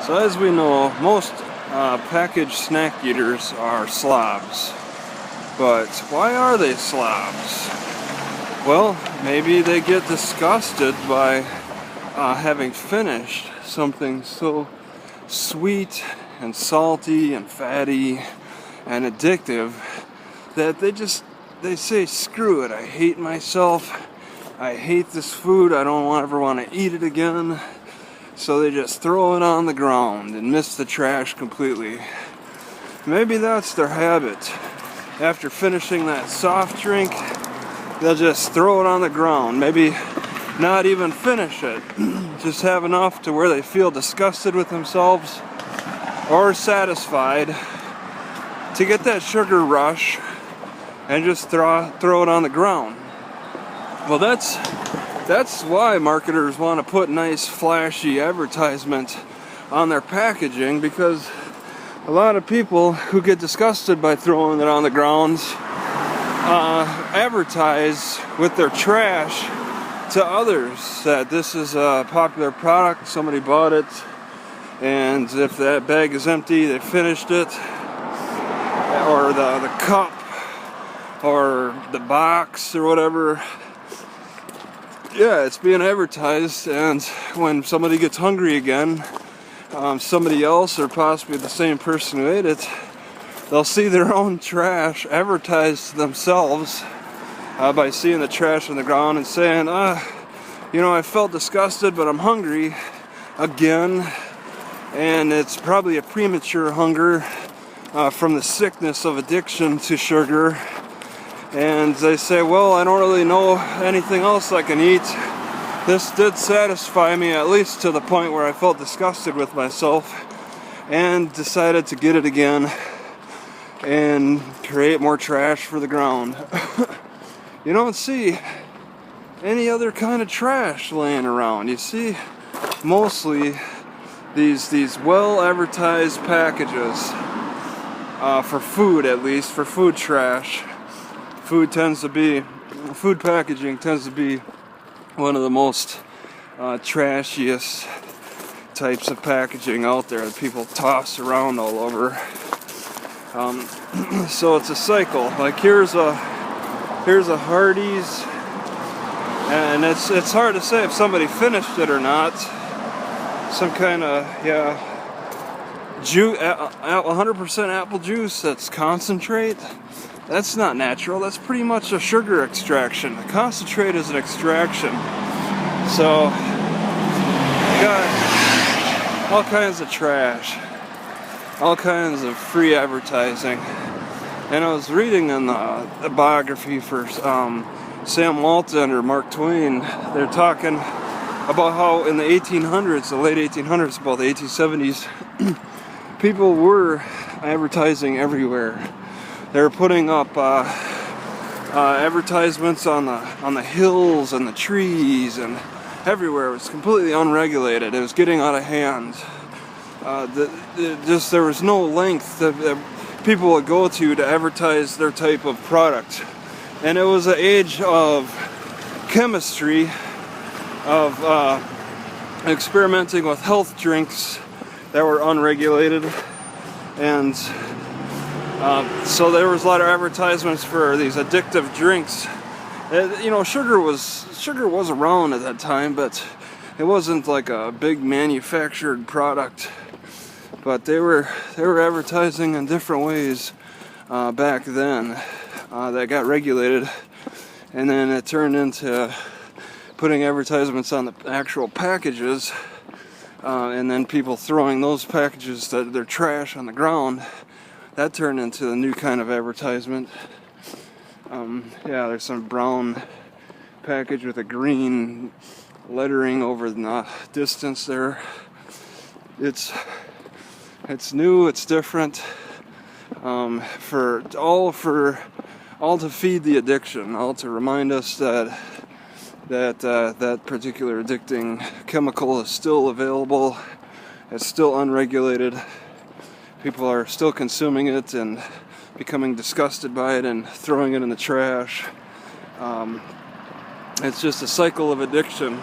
So as we know, most packaged snack eaters are slobs. But why are they slobs? Well, maybe they get disgusted by having finished something so sweet and salty and fatty and addictive that they say, screw it, I hate myself, I hate this food, I don't ever want to eat it again. So they just throw it on the ground and miss the trash completely. Maybe that's their habit. After finishing that soft drink, they'll just throw it on the ground. Maybe not even finish it. Just have enough to where they feel disgusted with themselves or satisfied to get that sugar rush and just throw it on the ground. Well, that's why marketers want to put nice flashy advertisement on their packaging, because a lot of people who get disgusted by throwing it on the ground advertise with their trash to others that this is a popular product, somebody bought it, and if that bag is empty, they finished it, or the cup or the box or whatever. Yeah, it's being advertised, and when somebody gets hungry again, somebody else, or possibly the same person who ate it, they'll see their own trash advertised to themselves by seeing the trash on the ground and saying, I felt disgusted, but I'm hungry again. And it's probably a premature hunger from the sickness of addiction to sugar. And they say, well, I don't really know anything else I can eat. This did satisfy me, at least to the point where I felt disgusted with myself and decided to get it again and create more trash for the ground. You don't see any other kind of trash laying around. You see mostly these well-advertised packages for food, at least, for food trash. Food packaging tends to be one of the most trashiest types of packaging out there that people toss around all over. So it's a cycle. Like here's a Hardee's, and it's hard to say if somebody finished it or not. Some kind of 100% apple juice that's concentrate. That's not natural. That's pretty much a sugar extraction. The concentrate is an extraction. So you got all kinds of trash, all kinds of free advertising. And I was reading in the biography for Sam Walton or Mark Twain. They're talking about how in the 1800s, the late 1800s, about the 1870s, people were advertising everywhere. They were putting up advertisements on the hills and the trees and everywhere. It was completely unregulated. It was getting out of hand. There was no length that people would go to advertise their type of product. And it was an age of chemistry, of experimenting with health drinks that were unregulated, and so there was a lot of advertisements for these addictive drinks. Sugar was around at that time, but it wasn't like a big manufactured product. But they were advertising in different ways back then that got regulated, and then it turned into putting advertisements on the actual packages, and then people throwing those packages that they're trash on the ground. That turned into a new kind of advertisement. There's some brown package with a green lettering over the distance there. It's new, it's different, for all to feed the addiction, all to remind us that particular addicting chemical is still available, it's still unregulated. People are still consuming it and becoming disgusted by it and throwing it in the trash. It's just a cycle of addiction.